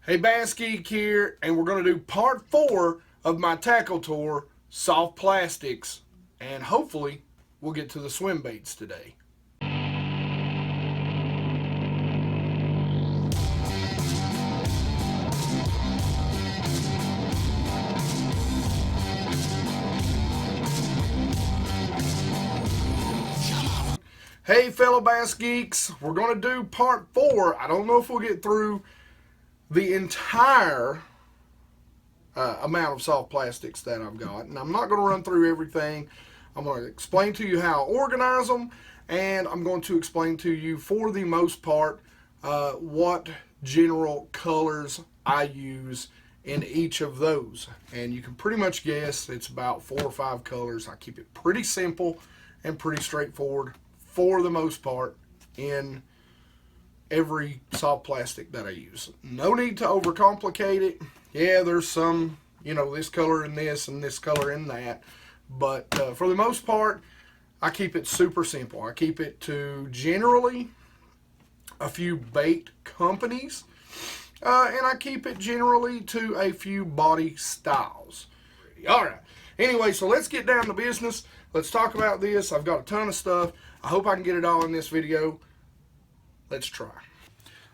Hey, Bass Geek here, and we're going to do part 4 of my tackle tour, soft plastics, and hopefully we'll get to the swim baits today. Hey, fellow Bass Geeks, we're going to do part 4. I don't know if we'll get through the entire amount of soft plastics that I've got, and I'm not going to run through everything. I'm going to explain to you how I organize them, and I'm going to explain to you, for the most part, what general colors I use in each of those. And you can pretty much guess it's about 4 or 5 colors. I keep it pretty simple and pretty straightforward for the most part in every soft plastic that I use. No need to overcomplicate it. Yeah, there's some, this color in this and this color in that, but for the most part, I keep it super simple. I keep it to generally a few bait companies, and I keep it generally to a few body styles. Alright, anyway, so let's get down to business. Let's talk about this. I've got a ton of stuff. I hope I can get it all in this video. Let's try.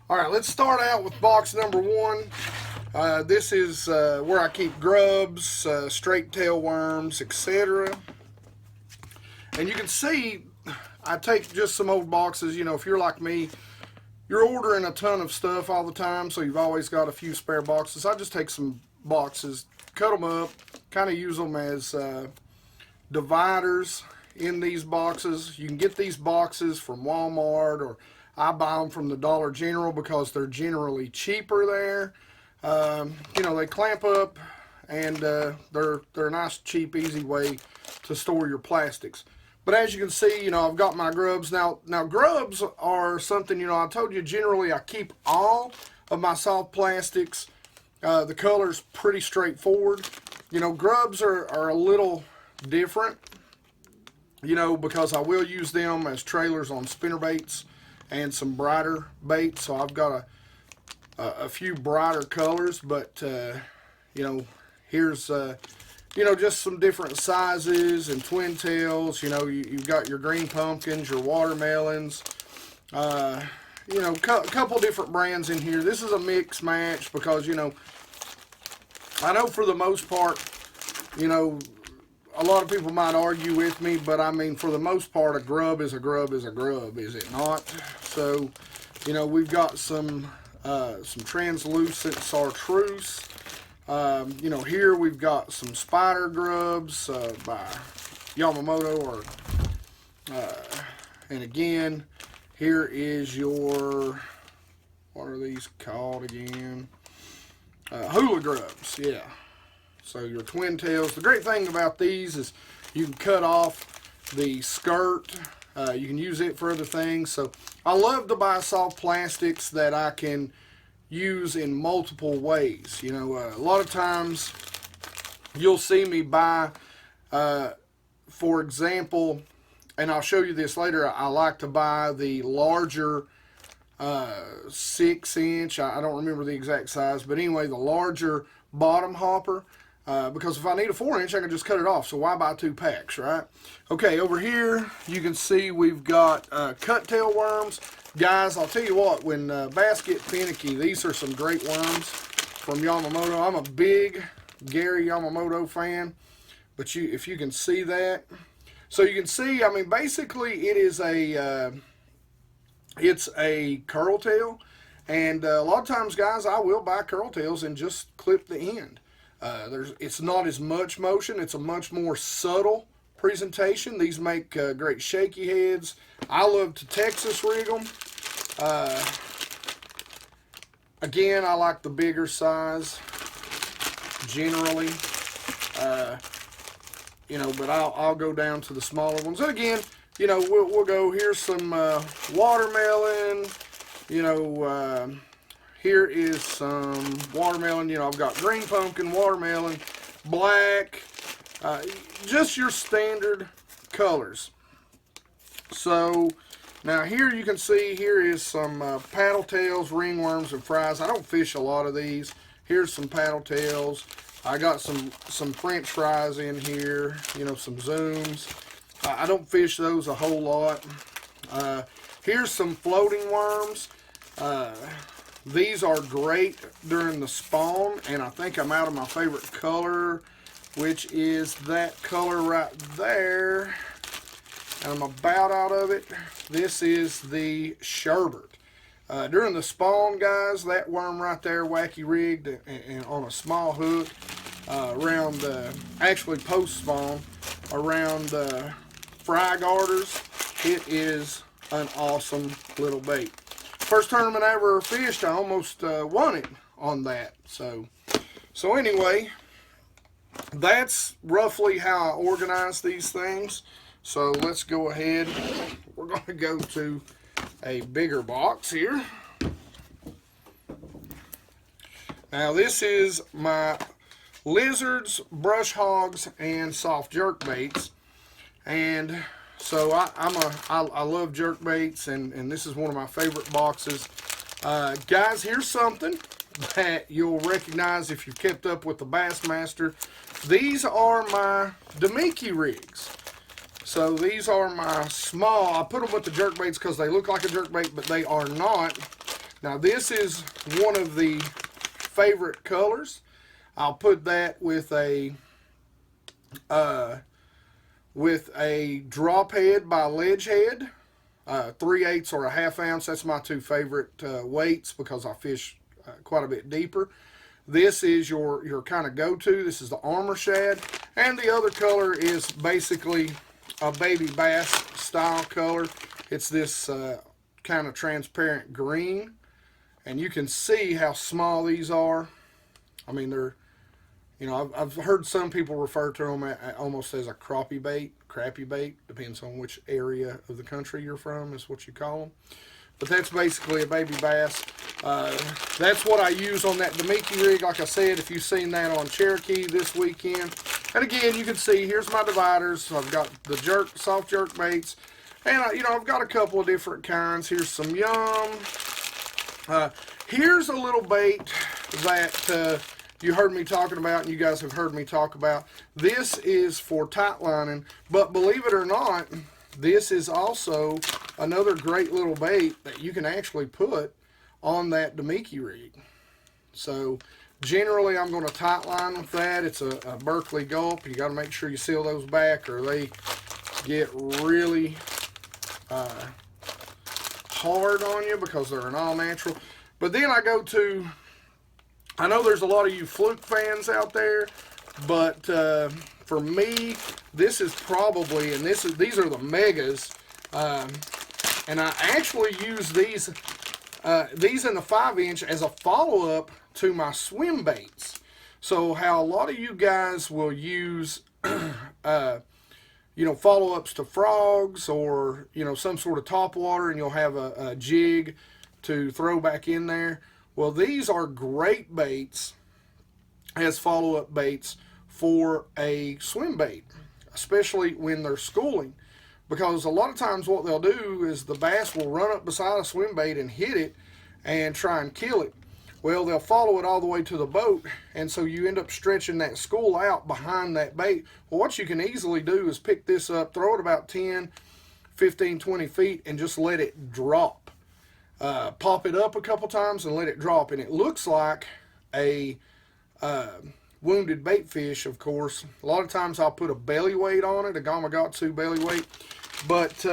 Alright, let's start out with box number 1. This is where I keep grubs, straight tail worms, etc. And you can see I take just some old boxes. If you're like me, you're ordering a ton of stuff all the time, so you've always got a few spare boxes. I just take some boxes, cut them up, kind of use them as dividers in these boxes. You can get these boxes from Walmart, or I buy them from the Dollar General because they're generally cheaper there. They clamp up, and they're a nice, cheap, easy way to store your plastics. But as you can see, I've got my grubs. Now grubs are something, I told you generally I keep all of my soft plastics. The color's pretty straightforward. Grubs are a little different, because I will use them as trailers on spinnerbaits and some brighter baits. So I've got a few brighter colors, but here's just some different sizes and twin tails. You've got your green pumpkins, your watermelons, a couple different brands in here. This is a mix match because I know for the most part, a lot of people might argue with me, but I mean, for the most part, a grub is a grub is a grub, is it not? So, we've got some translucent chartreuse. Here we've got some spider grubs by Yamamoto, and again, here is your, what are these called again? Hula grubs, yeah. So your twin tails. The great thing about these is you can cut off the skirt. You can use it for other things. So I love to buy soft plastics that I can use in multiple ways. A lot of times you'll see me buy, for example, and I'll show you this later, I like to buy the larger 6-inch, I don't remember the exact size, but anyway, the larger bottom hopper, because if I need a 4-inch, I can just cut it off. So why buy 2 packs, right? Okay, over here you can see we've got cut tail worms. Guys, I'll tell you what, when bass get finicky, these are some great worms from Yamamoto. I'm a big Gary Yamamoto fan, but if you can see that. So you can see, I mean, basically it is it's a curl tail, and a lot of times, guys, I will buy curl tails and just clip the end. It's not as much motion. It's a much more subtle presentation. These make great shaky heads. I love to Texas rig them. Again, I like the bigger size generally. But I'll go down to the smaller ones. And again, we'll go, here's some watermelon. Here is some watermelon. I've got green pumpkin, watermelon, black, just your standard colors. So Now here you can see, here is some paddle tails, ringworms, and fries. I don't fish a lot of these. Here's some paddle tails. I got some French fries in here, you know, some zooms. I don't fish those a whole lot. Here's some floating worms. These are great during the spawn, and I think I'm out of my favorite color, which is that color right there. And I'm about out of it. This is the sherbet. During the spawn, guys, that worm right there, wacky rigged and on a small hook, around, actually post spawn, around fry garters. It is an awesome little bait. First tournament I ever fished, I almost won it on that. So anyway, that's roughly how I organize these things. So let's go ahead. We're going to go to a bigger box here. Now this is my lizards, brush hogs, and soft jerk baits. And so I love jerk baits, and this is one of my favorite boxes. Guys, here's something that you'll recognize if you've kept up with the Bassmaster. These are my Demiki rigs. So these are my small, I put them with the jerk baits because they look like a jerk bait, but they are not. Now this is one of the favorite colors. I'll put that with a drop head by ledge head, 3/8 or a 1/2 ounce. That's my two favorite weights because I fish quite a bit deeper. This is your kind of go-to. This is the armor shad, and the other color is basically a baby bass style color. It's this kind of transparent green, and you can see how small these are. I mean, they're, you know, I've heard some people refer to them almost as a crappie bait, depends on which area of the country you're from is what you call them. But that's basically a baby bass. That's what I use on that Demiki rig. Like I said, if you've seen that on Cherokee this weekend. And again, you can see, here's my dividers. I've got the soft jerk baits. And, you know, I've got a couple of different kinds. Here's some Yum. Here's a little bait that you heard me talking about, and you guys have heard me talk about. This is for tight lining. But believe it or not, this is also another great little bait that you can actually put on that Demiki rig. So generally I'm going to tight line with that. It's a Berkeley Gulp. You got to make sure you seal those back or they get really hard on you because they're an all natural. But then I go to, I know there's a lot of you fluke fans out there, but for me, this is probably, and these are the megas, and I actually use these in the 5-inch as a follow-up to my swim baits. So how a lot of you guys will use, you know, follow-ups to frogs or, you know, some sort of topwater, and you'll have a jig to throw back in there. Well, these are great baits as follow-up baits for a swim bait, especially when they're schooling, because a lot of times what they'll do is the bass will run up beside a swim bait and hit it and try and kill it. Well, they'll follow it all the way to the boat, and so you end up stretching that school out behind that bait. Well, what you can easily do is pick this up, throw it about 10, 15, 20 feet, and just let it drop. Pop it up a couple times and let it drop, and it looks like a wounded bait fish, of course. A lot of times I'll put a belly weight on it, a Gamakatsu belly weight. But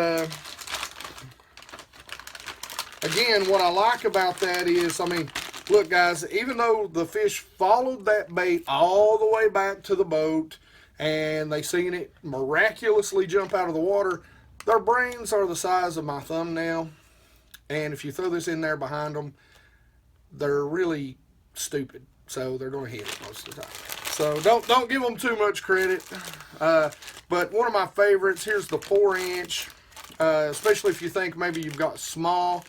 again, what I like about that is, I mean, look guys, even though the fish followed that bait all the way back to the boat and they seen it miraculously jump out of the water, their brains are the size of my thumbnail. And if you throw this in there behind them, they're really stupid. So they're going to hit it most of the time. So don't give them too much credit. But one of my favorites, here's the 4-inch. Especially if you think maybe you've got small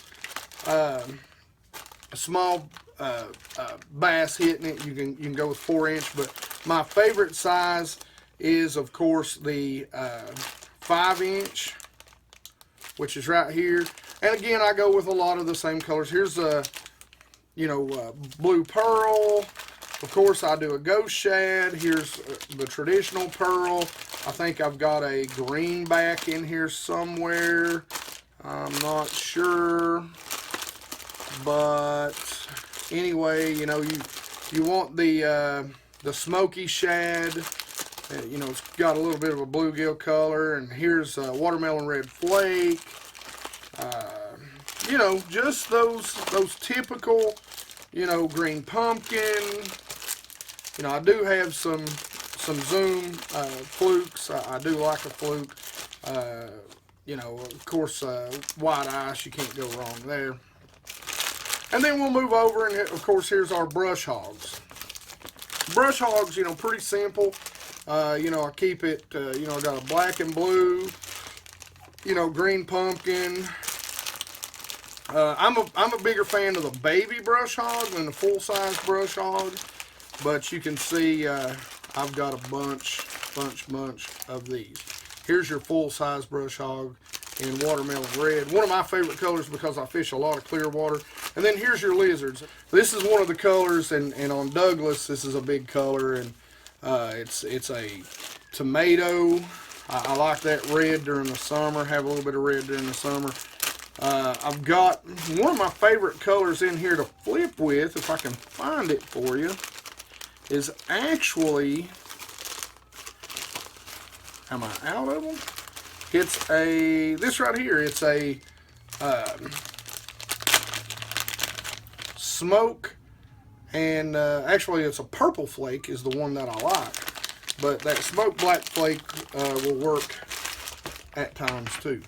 bass hitting it, you can go with 4-inch. But my favorite size is, of course, the 5-inch. which is right here. And again, I go with a lot of the same colors. Here's a, blue pearl. Of course, I do a ghost shad. Here's the traditional pearl. I think I've got a greenback in here somewhere. I'm not sure. But anyway, you want the smoky shad. It's got a little bit of a bluegill color. And here's watermelon red flake. Just those typical, green pumpkin. I do have some zoom flukes. I do like a fluke. Of course, white ice, you can't go wrong there. And then we'll move over, and of course, here's our brush hogs. Brush hogs, pretty simple. I keep it, I got a black and blue, green pumpkin. I'm a bigger fan of the baby brush hog than the full-size brush hog. But you can see I've got a bunch of these. Here's your full-size brush hog in watermelon red. One of my favorite colors because I fish a lot of clear water. And then here's your lizards. This is one of the colors, and on Douglas, this is a big color, and it's a tomato. I like that red during the summer, have a little bit of red during the summer. I've got one of my favorite colors in here to flip with, if I can find it for you, is actually, am I out of them? It's this right here, it's a smoke, and actually it's a purple flake is the one that I like. But that smoke black flake will work at times too.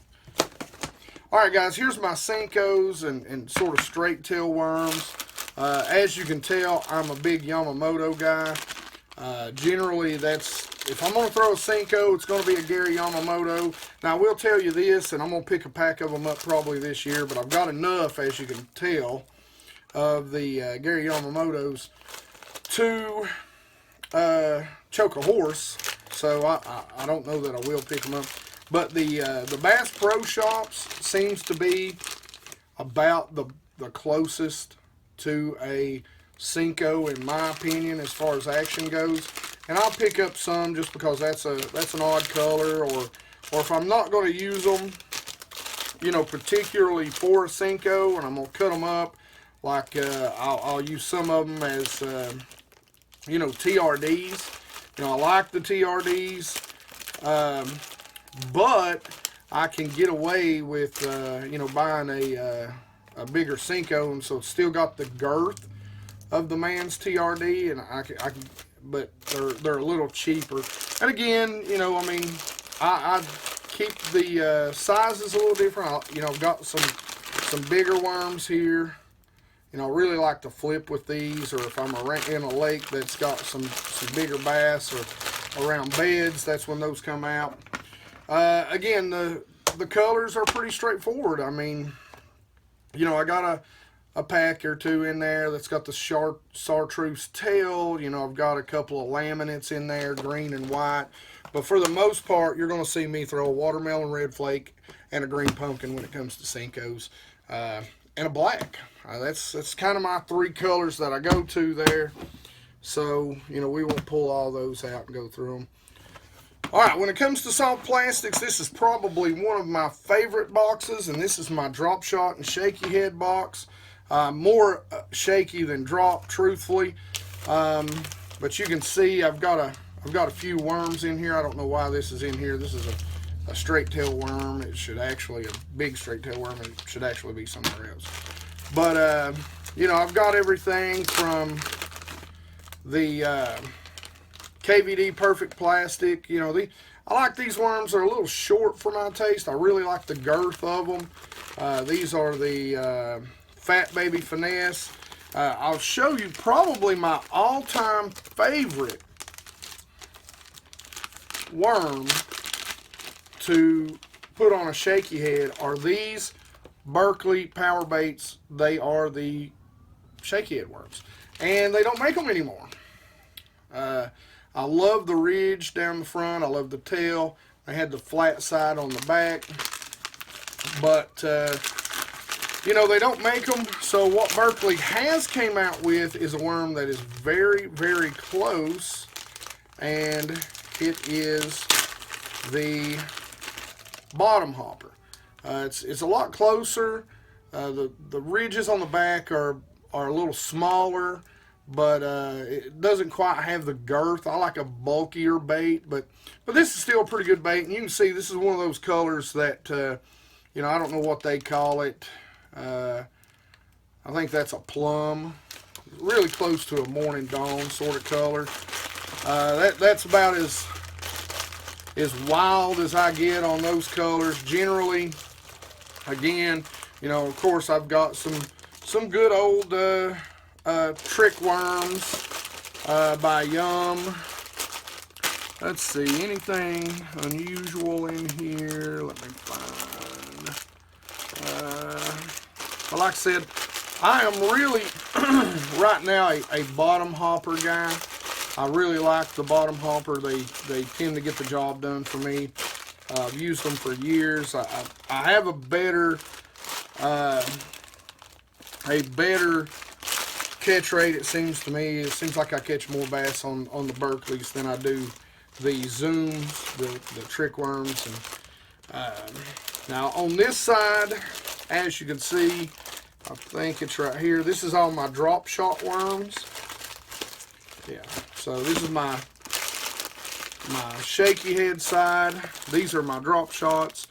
Alright guys, here's my senkos and sort of straight tail worms. As you can tell, I'm a big Yamamoto guy. Generally, if I'm going to throw a senko, it's going to be a Gary Yamamoto. Now, I will tell you this, and I'm going to pick a pack of them up probably this year, but I've got enough, as you can tell, of the Gary Yamamotos to choke a horse. So I don't know that I will pick them up. But the Bass Pro Shops seems to be about the closest to a senko in my opinion as far as action goes. And I'll pick up some just because that's an odd color, or if I'm not going to use them, particularly for a senko, and I'm going to cut them up, like I'll use some of them as TRDs. I like the TRDs, but I can get away with buying a bigger senko, and so it's still got the girth of the man's TRD, and I can, but they're a little cheaper. And again, I keep the sizes a little different. I've got some bigger worms here. I really like to flip with these, or if I'm in a lake that's got some bigger bass, or around beds, that's when those come out. Again, the colors are pretty straightforward. I got a pack or two in there that's got the chartreuse tail. I've got a couple of laminates in there, green and white. But for the most part, you're going to see me throw a watermelon red flake and a green pumpkin when it comes to senkos, and a black. That's kind of my three colors that I go to there. So, we won't pull all those out and go through them. Alright, when it comes to soft plastics, this is probably one of my favorite boxes, and this is my drop shot and shaky head box. More shaky than drop, truthfully. But you can see I've got a few worms in here. I don't know why this is in here. This is a straight tail worm. It should actually, a big straight tail worm, it should actually be somewhere else. But, I've got everything from the KVD Perfect Plastic. I like these worms. They're a little short for my taste. I really like the girth of them. These are the Fat Baby Finesse. I'll show you probably my all-time favorite worm to put on a shaky head are these Berkeley Power Baits. They are the shaky head worms, and they don't make them anymore. I love the ridge down the front. I love the tail. I had the flat side on the back. But you know, they don't make them. So what Berkley has came out with is a worm that is very, very close, and it is the bottom hopper. It's a lot closer. The ridges on the back are a little smaller, but it doesn't quite have the girth. I like a bulkier bait, but this is still a pretty good bait. And you can see this is one of those colors that you know, I don't know what they call it. I think that's a plum, really close to a morning dawn sort of color. That's about as wild as I get on those colors. Generally, again, you know, of course, I've got some good old trick worms by Yum. Let's see, anything unusual in here? Let me find. Well, like I said, I am really right now a bottom hopper guy. I really like the bottom hopper. They tend to get the job done for me. I've used them for years. I have a better catch rate, it seems to me. It seems like I catch more bass on the Berkleys than I do the Zooms, the trick worms. And now on this side, as you can see, I think it's right here. This is all my drop shot worms. Yeah, so this is my shaky head side. These are my drop shots.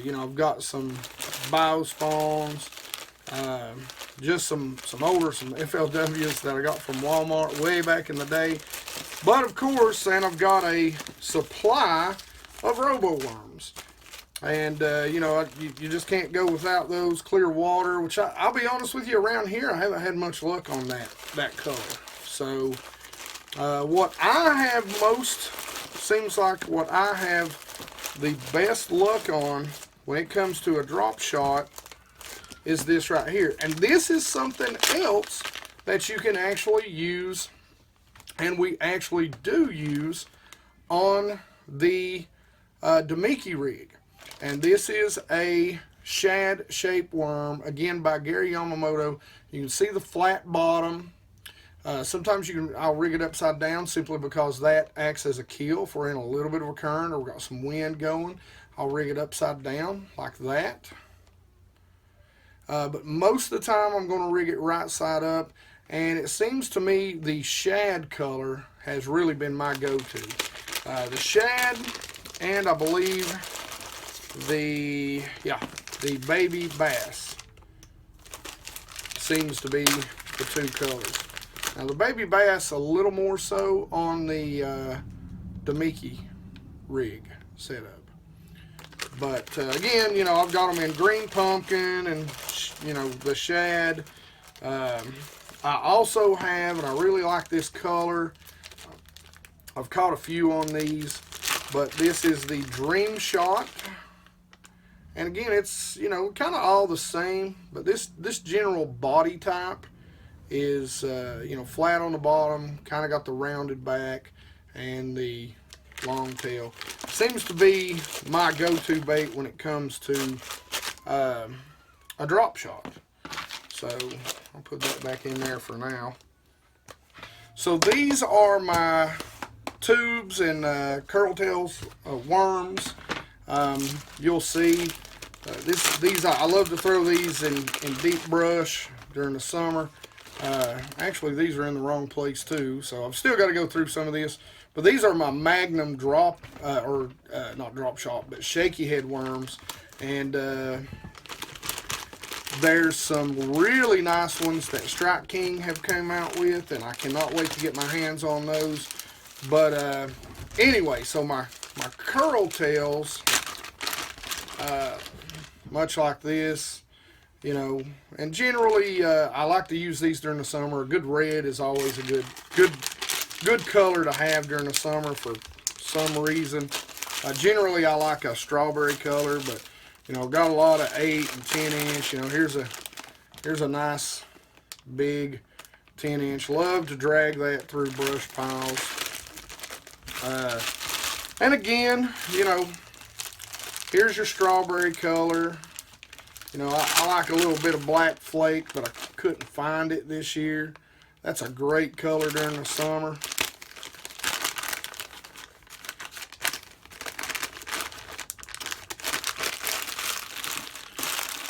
You know, I've got some bio spawns, just some FLWs that I got from Walmart way back in the day. But of course, and I've got a supply of robo worms. And you know, you just can't go without those. Clear water, which I'll be honest with you, around here I haven't had much luck on that color. So what I have seems like what I have the best luck on when it comes to a drop shot is this right here. And this is something else that you can actually use, and we actually do use on the Demiki rig. And this is a shad shaped worm, again by Gary Yamamoto. You can see the flat bottom. Sometimes I'll rig it upside down simply because that acts as a keel. If we're in a little bit of a current or we've got some wind going, I'll rig it upside down like that. But most of the time I'm going to rig it right side up, and it seems to me the shad color has really been my go-to. The shad, and I believe the baby bass seems to be the two colors. Now the baby bass a little more so on the Demiki rig setup. But again, you know, I've got them in green pumpkin and, you know, the shad. I also have, and I really like this color, I've caught a few on these, but this is the Dream Shot. And again, it's, you know, kind of all the same, but this general body type is, you know, flat on the bottom, kind of got the rounded back and the long tail. Seems to be my go-to bait when it comes to a drop shot. So I'll put that back in there for now. So these are my tubes and curltails worms. You'll see these I love to throw these in deep brush during the summer. Actually, these are in the wrong place too, so I've still got to go through some of this. But these are my Magnum drop, not drop shot, but shaky head worms. And there's some really nice ones that Strike King have come out with, and I cannot wait to get my hands on those. But anyway, so my curl tails, much like this, you know, and generally I like to use these during the summer. A good red is always a good color to have during the summer for some reason. Generally I like a strawberry color, but you know, got a lot of 8 and 10 inch. You know, here's a nice big 10 inch. Love to drag that through brush piles. And again, you know, here's your strawberry color. You know, I like a little bit of black flake, but I couldn't find it this year. That's a great color during the summer.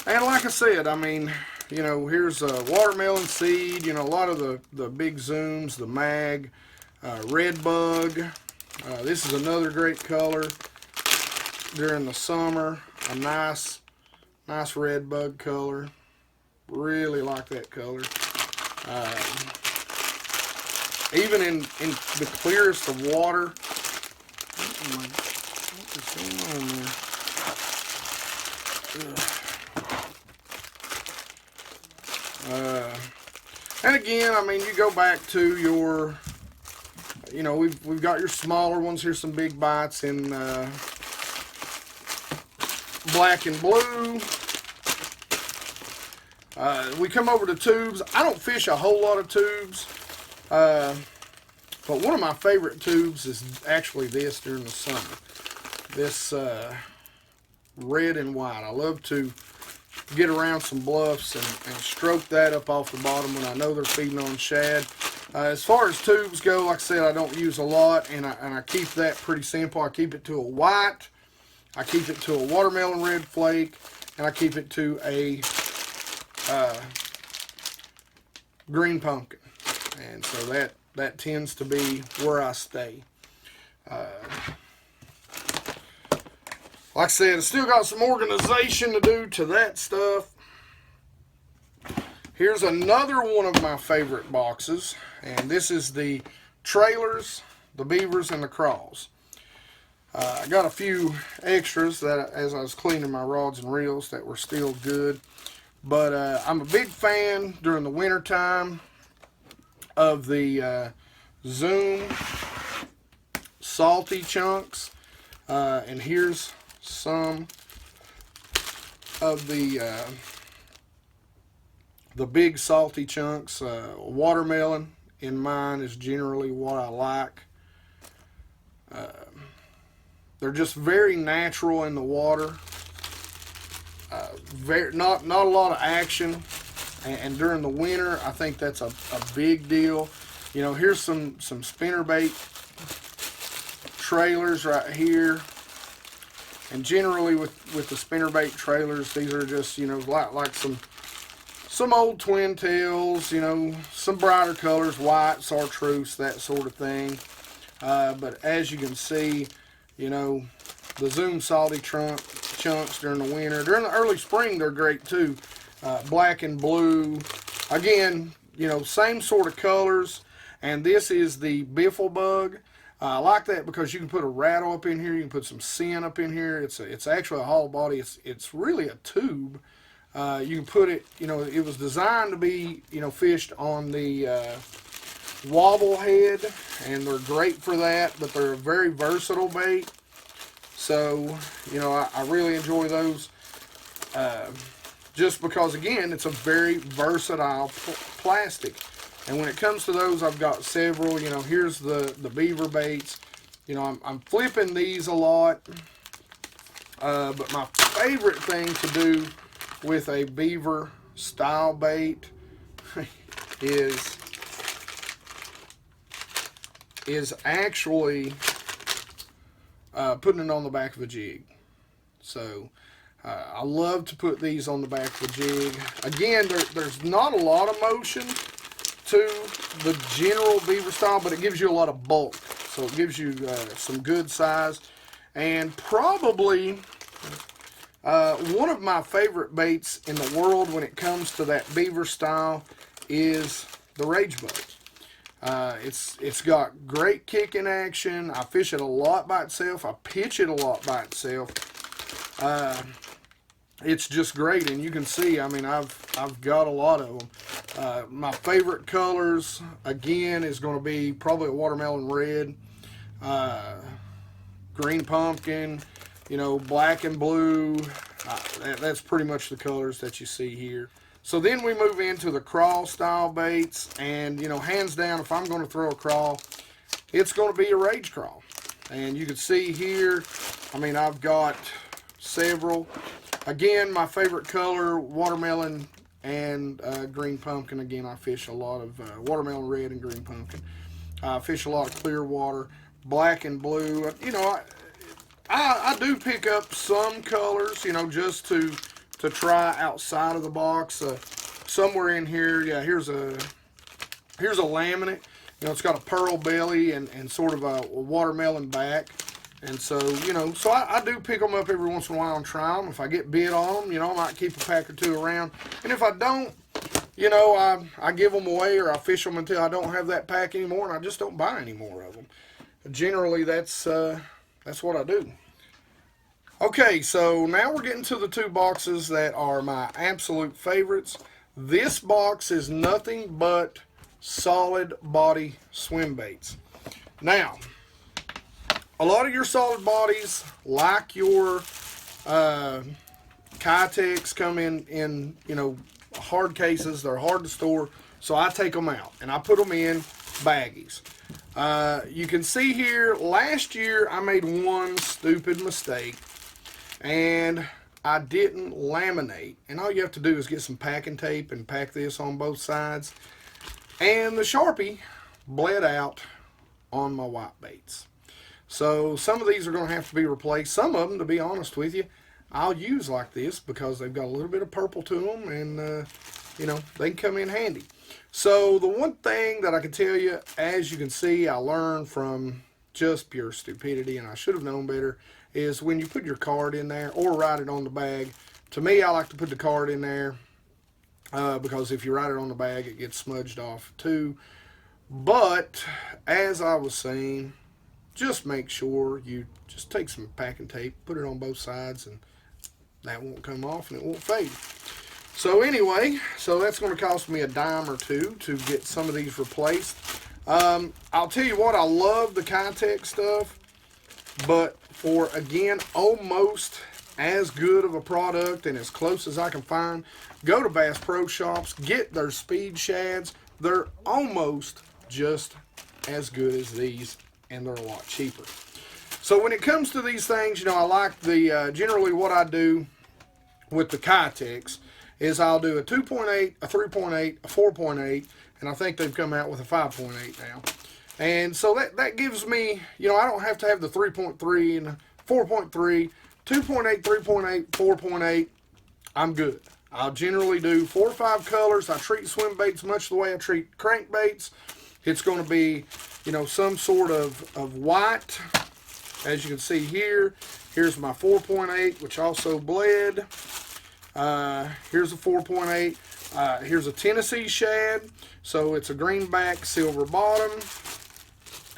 And like I said, I mean, you know, here's a watermelon seed, you know, a lot of the big zooms, the mag, red bug. This is another great color during the summer. A nice red bug color. Really like that color. Even in the clearest of water. What is going on there? And again, I mean, you go back to your, you know, we've got your smaller ones. Here's some big bites in black and blue. We come over to tubes. I don't fish a whole lot of tubes, but one of my favorite tubes is actually this during the summer. This red and white. I love to get around some bluffs and stroke that up off the bottom when I know they're feeding on shad. As far as tubes go, like I said, I don't use a lot, and I keep that pretty simple. I keep it to a white, I keep it to a watermelon red flake, and I keep it to a green pumpkin. And so that tends to be where I stay. Like I said, I still got some organization to do to that stuff. Here's another one of my favorite boxes, and this is the trailers, the beavers, and the craws. I got a few extras that, as I was cleaning my rods and reels, that were still good. But I'm a big fan during the winter time of the Zoom salty chunks, and here's some of the big salty chunks. Watermelon in mine is generally what I like. They're just very natural in the water. Not a lot of action, and during the winter, I think that's a big deal. You know, here's some spinnerbait trailers right here. And generally with the spinnerbait trailers, these are just, you know, like some old twin tails, you know, some brighter colors, white, chartreuse, that sort of thing. But as you can see, you know, the Zoom salty chunks during the winter. During the early spring, they're great too. Black and blue. Again, you know, same sort of colors. And this is the BFL bug. I like that because you can put a rattle up in here. You can put some sin up in here. It's actually a hollow body. It's really a tube. You can put it, you know, it was designed to be, you know, fished on the wobble head, and they're great for that, but they're a very versatile bait. So, you know, I really enjoy those just because, again, it's a very versatile plastic. And when it comes to those, I've got several. You know, here's the beaver baits. You know, I'm flipping these a lot. But my favorite thing to do with a beaver style bait is actually putting it on the back of a jig. So I love to put these on the back of a jig. Again, there's not a lot of motion to the general beaver style, but it gives you a lot of bulk. So it gives you some good size. And probably one of my favorite baits in the world when it comes to that beaver style is the rage bug. It's got great kicking action. I fish it a lot by itself. I pitch it a lot by itself. It's just great, and you can see, I mean, I've got a lot of them. My favorite colors, again, is going to be probably a watermelon red, green pumpkin, you know, black and blue. That's pretty much the colors that you see here. So then we move into the crawl style baits, and, you know, hands down, if I'm going to throw a crawl, it's going to be a rage crawl. And you can see here, I mean, I've got several. Again, my favorite color, watermelon and green pumpkin. Again, I fish a lot of watermelon red and green pumpkin. I fish a lot of clear water, black and blue. You know, I do pick up some colors, you know, just to try outside of the box. Somewhere in here, yeah, here's a laminate. You know, it's got a pearl belly and sort of a watermelon back. And so, you know, so I do pick them up every once in a while and try them. If I get bid on them, you know, I might keep a pack or two around. And if I don't, you know, I give them away, or I fish them until I don't have that pack anymore, and I just don't buy any more of them. Generally, that's what I do. Okay, so now we're getting to the two boxes that are my absolute favorites. This box is nothing but solid body swim baits. Now, a lot of your solid bodies, like your Kitex, come in you know, hard cases. They're hard to store, so I take them out and I put them in baggies. You can see here, last year I made one stupid mistake, and I didn't laminate. And all you have to do is get some packing tape and pack this on both sides. And the Sharpie bled out on my white baits. So some of these are going to have to be replaced. Some of them, to be honest with you, I'll use like this because they've got a little bit of purple to them, and you know, they can come in handy. So the one thing that I can tell you, as you can see, I learned from just pure stupidity, and I should have known better, is when you put your card in there or write it on the bag. To me, I like to put the card in there because if you write it on the bag, it gets smudged off too. But as I was saying, just make sure you just take some packing tape, put it on both sides, and that won't come off and it won't fade. So anyway, so that's going to cost me a dime or two to get some of these replaced. I'll tell you what, I love the Kitex stuff, but for, again, almost as good of a product and as close as I can find, go to Bass Pro Shops, get their speed shads. They're almost just as good as these, and they're a lot cheaper. So when it comes to these things, you know, I like the, generally what I do with the Kitex is I'll do a 2.8, a 3.8, a 4.8, and I think they've come out with a 5.8 now. And so that gives me, you know, I don't have to have the 3.3 and 4.3, 2.8, 3.8, 4.8. I'm good. I'll generally do 4 or 5 colors. I treat swim baits much the way I treat crankbaits. It's going to be, you know, some sort of white. As you can see here, here's my 4.8, which also bled. Here's a 4.8. Here's a Tennessee shad. So it's a greenback, silver bottom.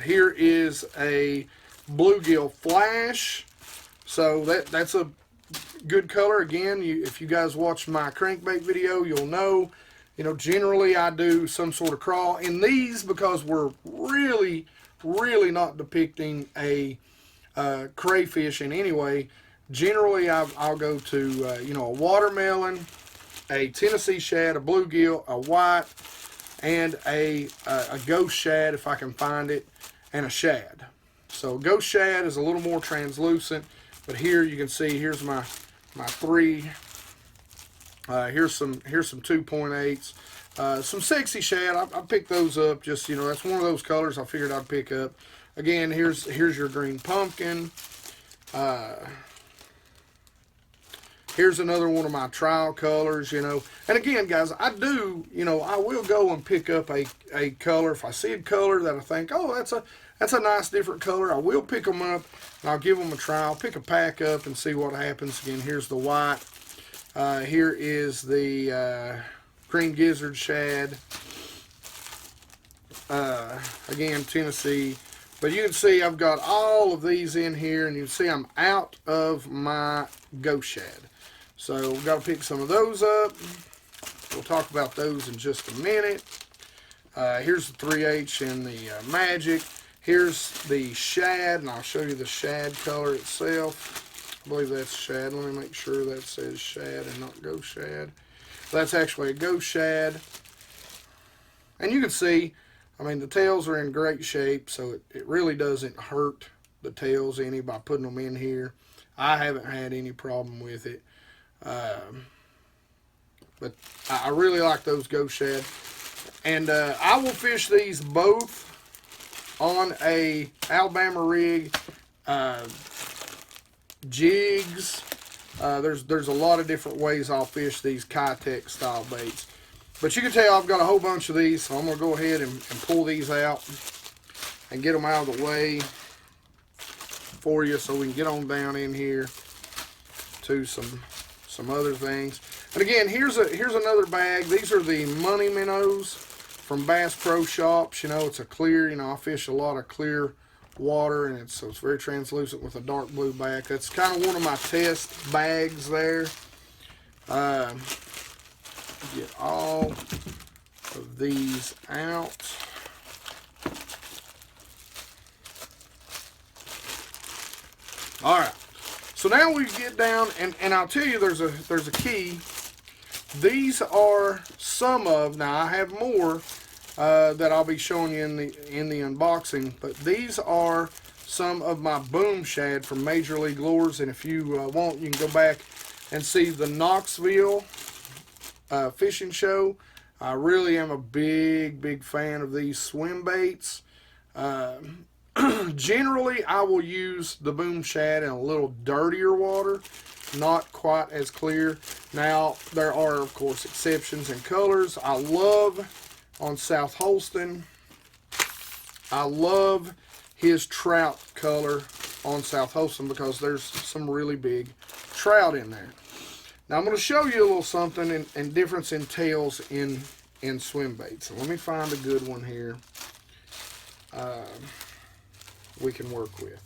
Here is a bluegill flash. So that's a good color. Again, if you guys watch my crankbait video, you'll know, you know, generally I do some sort of crawl in these because we're really not depicting a crayfish in any way. Generally, I'll go to, you know, a watermelon, a Tennessee shad, a bluegill, a white, and a ghost shad if I can find it, and a shad. So ghost shad is a little more translucent, but here you can see, here's my 3. Here's some 2.8s. Some sexy shad. I picked those up. Just, you know, that's one of those colors I figured I'd pick up. Again, here's your green pumpkin. Here's another one of my trial colors, you know. And again, guys, I do, you know, I will go and pick up a color. If I see a color that I think, oh, that's a nice different color, I will pick them up and I'll give them a trial, pick a pack up and see what happens. Again, here's the white. Here is the green gizzard shad. Again, Tennessee. But you can see I've got all of these in here, and you can see I'm out of my ghost shad. So we've got to pick some of those up. We'll talk about those in just a minute. Here's the 3H and the Magic. Here's the shad, and I'll show you the shad color itself. I believe that's shad. Let me make sure that says shad and not ghost shad. That's actually a ghost shad. And you can see, I mean, the tails are in great shape, so it really doesn't hurt the tails any by putting them in here. I haven't had any problem with it. But I really like those ghost shad. And I will fish these both on a Alabama rig, jigs. There's a lot of different ways I'll fish these Kitech style baits. But you can tell I've got a whole bunch of these, so I'm going to go ahead and pull these out and get them out of the way for you so we can get on down in here to some other things. And again, here's another bag. These are the Money Minnows from Bass Pro Shops. You know, it's a clear, you know, I fish a lot of clear water, and so it's very translucent with a dark blue back. That's kind of one of my test bags there. Get all of these out. All right, so now we get down, and I'll tell you, there's a key. These are some of, now I have more that I'll be showing you in the unboxing, but these are some of my boom shad from Major League Lures. And if you want, you can go back and see the Knoxville fishing show. I really am a big fan of these swim baits. Generally, I will use the boom shad in a little dirtier water, not quite as clear. Now, there are, of course, exceptions and colors. I love, on South Holston, I love his trout color on South Holston because there's some really big trout in there. Now, I'm going to show you a little something and difference in tails in swim baits. So let me find a good one here we can work with.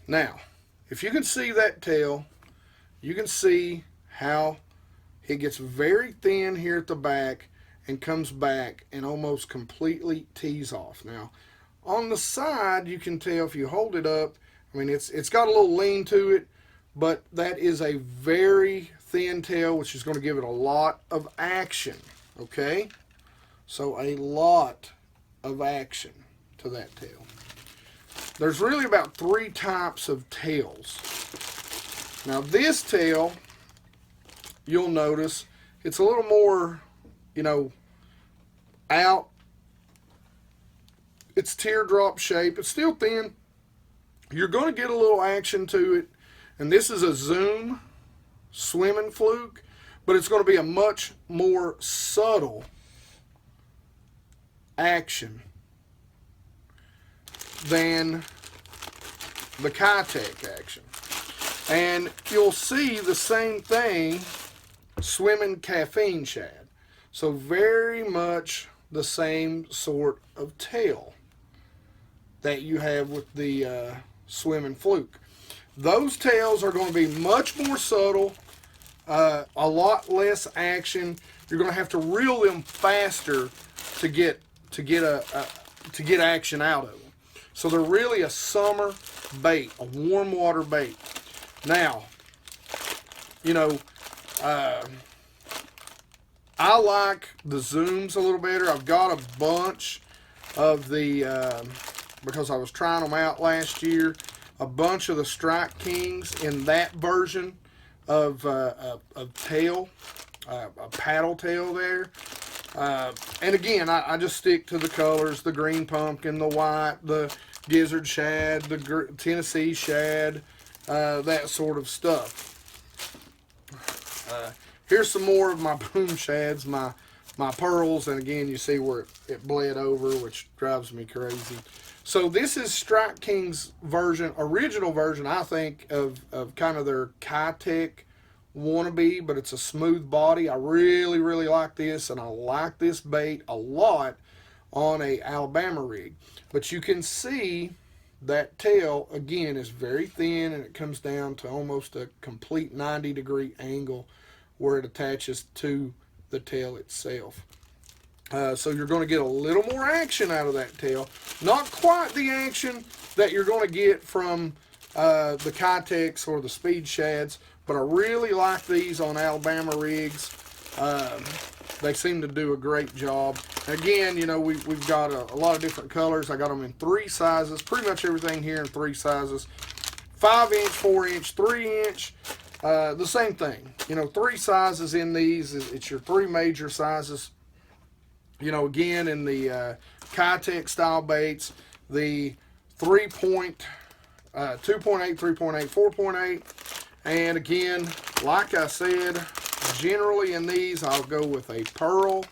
Now, if you can see that tail, you can see how it gets very thin here at the back and comes back and almost completely tees off. Now, on the side, you can tell if you hold it up, I mean, it's got a little lean to it, but that is a very thin tail, which is going to give it a lot of action, okay? So a lot of action to that tail. There's really about 3 types of tails. Now this tail, you'll notice, it's a little more, you know, out. It's teardrop shape. It's still thin. You're going to get a little action to it. And this is a Zoom swimming fluke, but it's going to be a much more subtle action than the Kitech action. And you'll see the same thing swimming caffeine shad. So very much the same sort of tail that you have with the swimming fluke. Those tails are going to be much more subtle, a lot less action. You're going to have to reel them faster to get action out of them. So they're really a summer bait, a warm water bait. Now, you know, I like the Zooms a little better. I've got a bunch of the, because I was trying them out last year, a bunch of the Strike Kings in that version of tail, a paddle tail there. And again, I just stick to the colors, the green pumpkin, the white, the gizzard shad, the Tennessee shad, that sort of stuff. Here's some more of my boom shads, my pearls, and again, you see where it bled over, which drives me crazy. So this is Strike King's version, original version, I think, of kind of their Kitech wannabe, but it's a smooth body. I really like this, and I like this bait a lot on a Alabama rig. But you can see that tail, again, is very thin, and it comes down to almost a complete 90-degree angle where it attaches to the tail itself. So you're going to get a little more action out of that tail. Not quite the action that you're going to get from the Kitechs or the Speed Shads, but I really like these on Alabama rigs. They seem to do a great job. Again, you know, we've got a lot of different colors. I got them in 3 sizes. Pretty much everything here in 3 sizes. 5-inch, 4-inch, 3-inch, the same thing. You know, 3 sizes in these. It's your 3 major sizes. You know, again, in the Kitech style baits, the 2.8, 3.8, 4.8. And again, like I said, generally in these, I'll go with a pearl.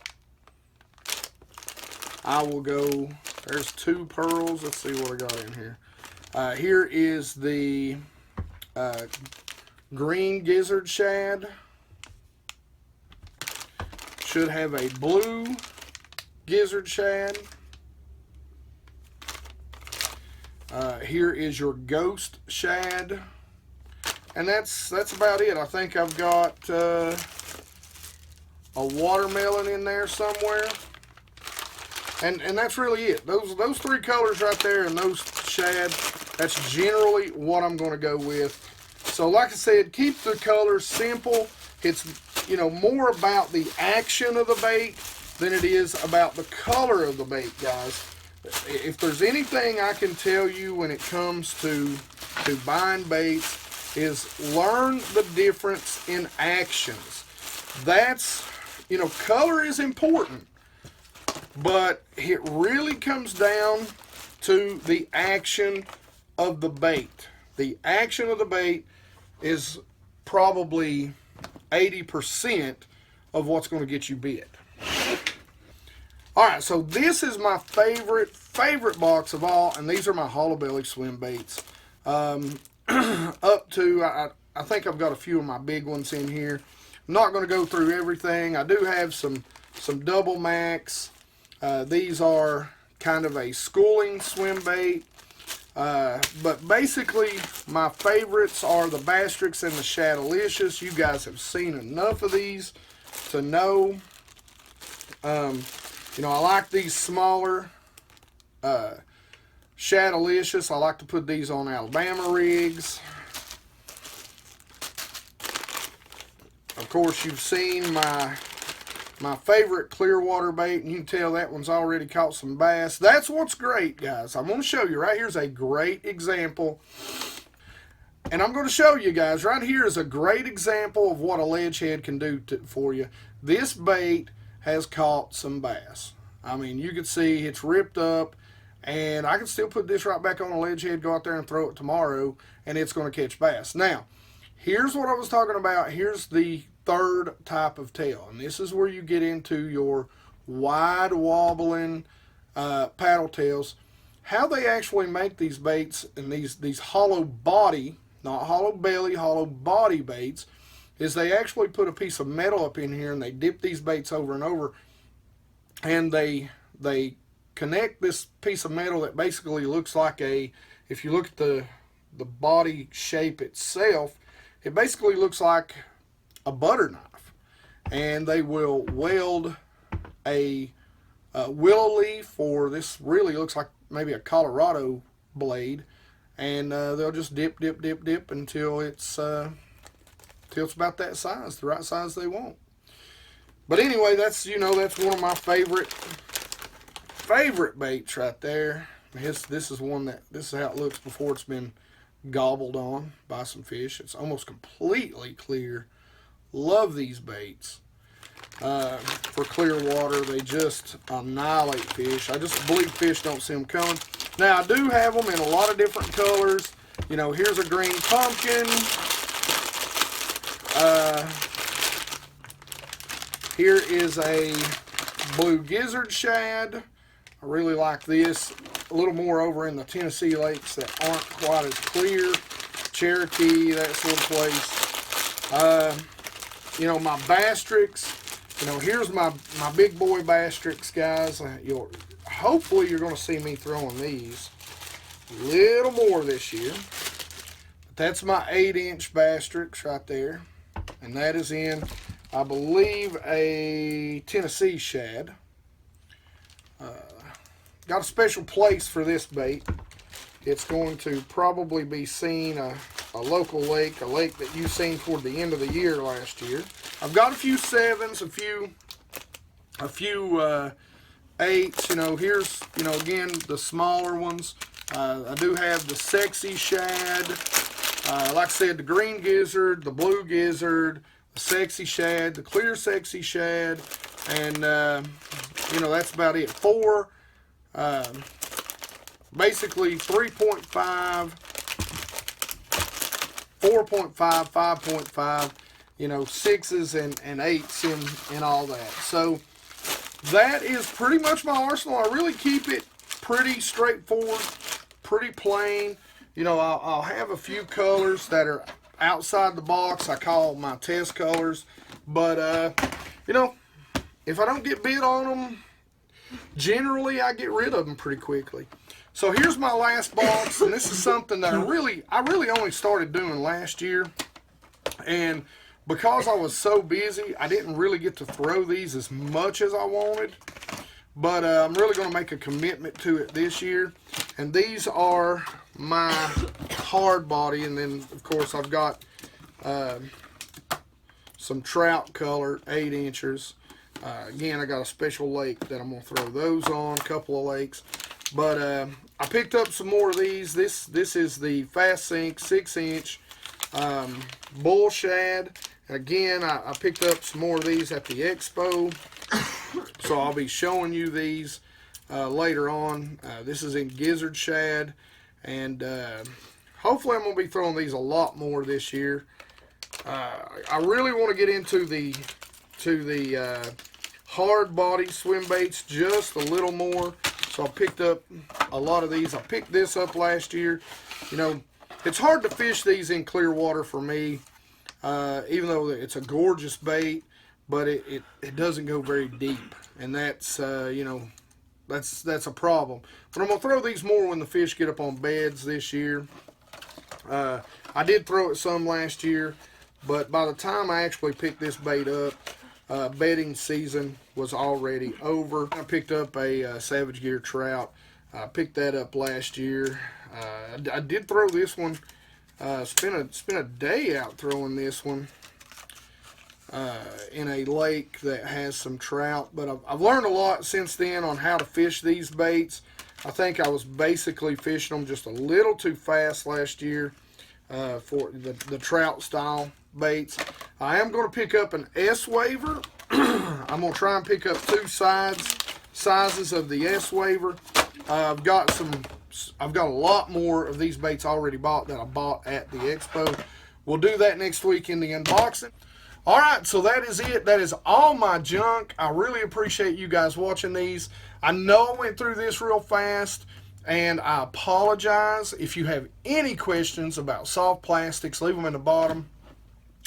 I will go, there's 2 pearls. Let's see what I got in here. Here is the green gizzard shad. Should have a blue gizzard shad. Here is your ghost shad. And that's about it. I think I've got a watermelon in there somewhere. And that's really it. Those 3 colors right there and those shad, that's generally what I'm going to go with. So like I said, keep the colors simple. It's, you know, more about the action of the bait than it is about the color of the bait, guys. If there's anything I can tell you when it comes to buying baits, is learn the difference in actions. That's, you know, color is important, but it really comes down to the action of the bait. The action of the bait is probably 80% of what's going to get you bit. All right, so this is my favorite box of all, and these are my hollow belly swim baits. Up to, I think I've got a few of my big ones in here. I'm not going to go through everything. I do have some double max. These are kind of a schooling swim bait. But basically, my favorites are the Bastrix and the Shadowlicious. You guys have seen enough of these to know. You know, I like these smaller Shadowlicious. I like to put these on Alabama rigs. Of course, you've seen my favorite Clearwater bait, and you can tell that one's already caught some bass. That's what's great, guys. I'm going to show you. Right here's a great example. And I'm going to show you guys. Right here is a great example of what a ledge head can do for you. This bait has caught some bass. I mean, you can see it's ripped up, and I can still put this right back on a ledge head, go out there and throw it tomorrow, and it's going to catch bass. Now, here's what I was talking about. Here's the 3rd type of tail, and this is where you get into your wide wobbling paddle tails. How they actually make these baits and these hollow body, not hollow belly, hollow body baits, is they actually put a piece of metal up in here, and they dip these baits over and over, and they connect this piece of metal that basically looks like a, if you look at the body shape itself, it basically looks like a butter knife. And they will weld a willow leaf, or this really looks like maybe a Colorado blade, and they'll just dip until it's about that size, the right size they want. But anyway, that's, you know, that's one of my favorite baits right there. This is one that, this is how it looks before it's been gobbled on by some fish. It's almost completely clear. Love these baits. For clear water, they just annihilate fish. I just believe fish don't see them coming. Now, I do have them in a lot of different colors. You know, here's a green pumpkin. Here is a blue gizzard shad. I really like this. A little more over in the Tennessee lakes that aren't quite as clear. Cherokee, that sort of place. You know, my Bastrix. You know, here's my big boy Bastrix, guys. Hopefully you're going to see me throwing these a little more this year. But that's my 8-inch Bastrix right there. And that is in, I believe, a Tennessee shad. Got a special place for this bait. It's going to probably be seen a local lake, a lake that you've seen toward the end of the year last year. I've got a few 7s, a few 8s. You know, here's, you know, again, the smaller ones. I do have the sexy shad. Like I said, the green gizzard, the blue gizzard, the sexy shad, the clear sexy shad, and you know, that's about it. Basically 3.5, 4.5, 5.5, you know, 6s and 8s and all that. So that is pretty much my arsenal. I really keep it pretty straightforward, pretty plain. You know, I'll have a few colors that are outside the box. I call my test colors. But, you know, if I don't get bit on them, generally I get rid of them pretty quickly. So here's my last box, and this is something that I really only started doing last year. And because I was so busy, I didn't really get to throw these as much as I wanted. But I'm really going to make a commitment to it this year. And these are my hard body. And then, of course, I've got some trout color, 8 inchers. Again, I got a special lake that I'm going to throw those on, a couple of lakes. But I picked up some more of these. This is the Fast Sink 6-inch bull shad. Again, I picked up some more of these at the expo. So I'll be showing you these later on. This is in gizzard shad. And hopefully I'm going to be throwing these a lot more this year. I really want to get into the hard body swim baits just a little more. So I picked up a lot of these. I picked this up last year. You know, it's hard to fish these in clear water for me, even though it's a gorgeous bait, but it doesn't go very deep. And that's, you know, that's a problem. But I'm going to throw these more when the fish get up on beds this year. I did throw it some last year, but by the time I actually picked this bait up, bedding season was already over. I picked up a Savage Gear trout. I picked that up last year. I did throw this one. Spent a day out throwing this one in a lake that has some trout. But I've learned a lot since then on how to fish these baits. I think I was basically fishing them just a little too fast last year for the trout style baits. I am going to pick up an S waver. I'm going to try and pick up 2 sizes of the S waver. I've got a lot more of these baits already bought that I bought at the expo. We'll do that next week in the unboxing. All right, so that is it. That is all my junk. I really appreciate you guys watching these. I know I went through this real fast, and I apologize. If you have any questions about soft plastics, leave them in the bottom.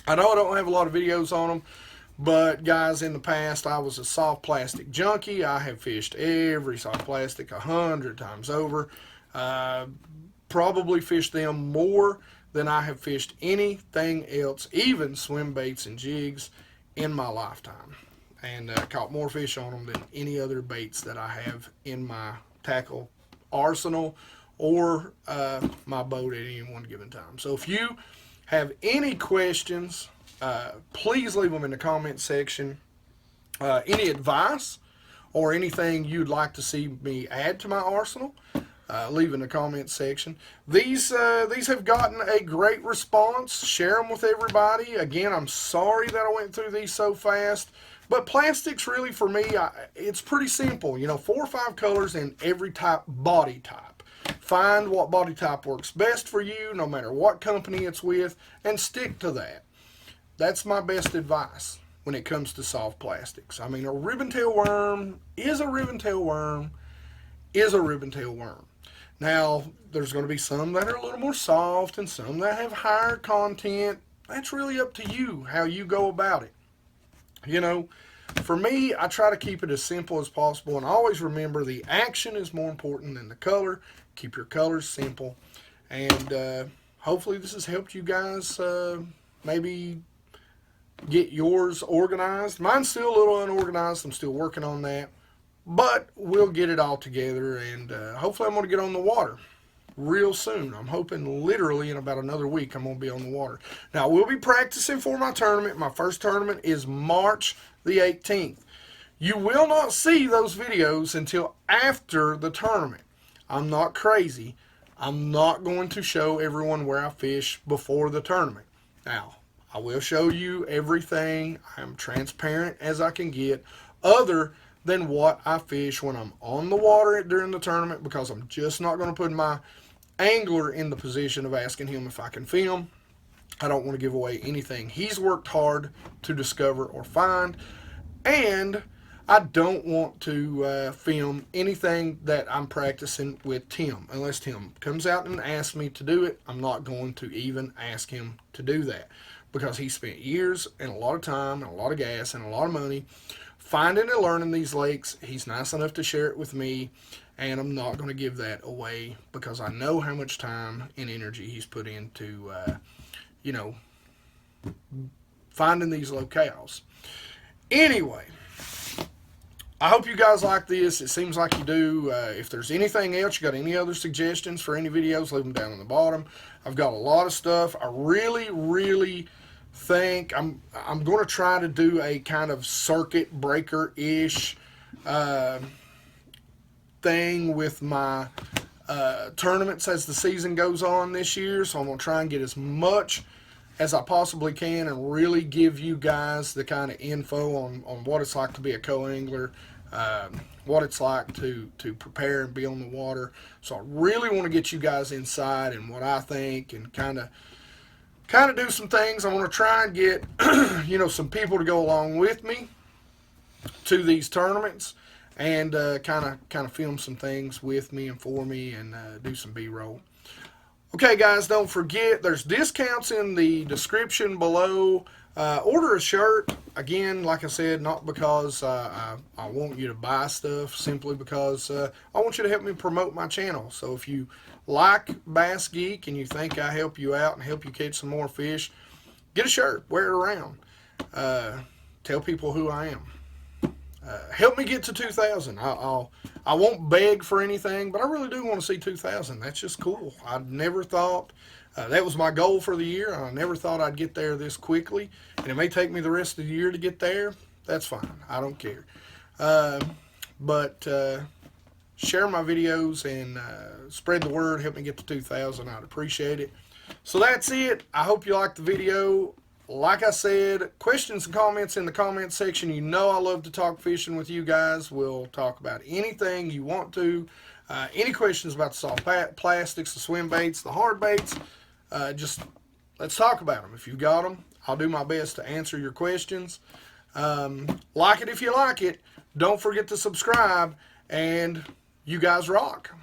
I know I don't have a lot of videos on them, but guys, in the past, I was a soft plastic junkie. I have fished every soft plastic 100 times over. Probably fished them more than I have fished anything else, even swim baits and jigs, in my lifetime. And caught more fish on them than any other baits that I have in my tackle arsenal or my boat at any one given time. So if you have any questions, please leave them in the comment section. Any advice or anything you'd like to see me add to my arsenal, leave in the comment section. These have gotten a great response. Share them with everybody. Again, I'm sorry that I went through these so fast, but plastics really for me, it's pretty simple. You know, 4 or 5 colors in every body type. Find what body type works best for you, no matter what company it's with, and stick to that. That's my best advice when it comes to soft plastics. I mean, a ribbon-tail worm is a ribbon-tail worm is a ribbon-tail worm. Now, there's going to be some that are a little more soft and some that have higher content. That's really up to you, how you go about it. You know, for me, I try to keep it as simple as possible, and always remember the action is more important than the color. Keep your colors simple, and hopefully this has helped you guys maybe get yours organized. Mine's still a little unorganized. I'm still working on that, but we'll get it all together, and hopefully I'm going to get on the water real soon. I'm hoping literally in about another week I'm going to be on the water. Now, we'll be practicing for my tournament. My first tournament is March the 18th. You will not see those videos until after the tournament. I'm not crazy, I'm not going to show everyone where I fish before the tournament. Now, I will show you everything. I'm transparent as I can get, other than what I fish when I'm on the water during the tournament, because I'm just not going to put my angler in the position of asking him if I can film. I don't want to give away anything he's worked hard to discover or find, and I don't want to film anything that I'm practicing with Tim. Unless Tim comes out and asks me to do it, I'm not going to even ask him to do that, because he spent years and a lot of time and a lot of gas and a lot of money finding and learning these lakes. He's nice enough to share it with me, and I'm not going to give that away, because I know how much time and energy he's put into, finding these locales. Anyway, I hope you guys like this. It seems like you do. If there's anything else, you got any other suggestions for any videos, leave them down in the bottom. I've got a lot of stuff. I really think I'm going to try to do a kind of circuit breaker-ish thing with my tournaments as the season goes on this year. So I'm going to try and get as much as I possibly can and really give you guys the kind of info on what it's like to be a co-angler, what it's like to prepare and be on the water. So I really want to get you guys inside and what I think, and kind of do some things. I want to try and get some people to go along with me to these tournaments, and kind of film some things with me and for me, and do some B-roll. Okay, guys, don't forget, there's discounts in the description below. Order a shirt. Again, like I said, not because I want you to buy stuff, simply because I want you to help me promote my channel. So if you like Bass Geek and you think I help you out and help you catch some more fish, get a shirt, wear it around. Tell people who I am. Help me get to 2,000. I won't beg for anything, but I really do want to see 2,000. That's just cool. I never thought that was my goal for the year. I never thought I'd get there this quickly, and it may take me the rest of the year to get there. That's fine. I don't care. But share my videos and spread the word. Help me get to 2,000. I'd appreciate it. So that's it. I hope you liked the video. Like I said, questions and comments in the comment section. You know I love to talk fishing with you guys. We'll talk about anything you want to. Any questions about the soft plastics, the swim baits, the hard baits, just let's talk about them. If you've got them, I'll do my best to answer your questions. Like it if you like it. Don't forget to subscribe, and you guys rock.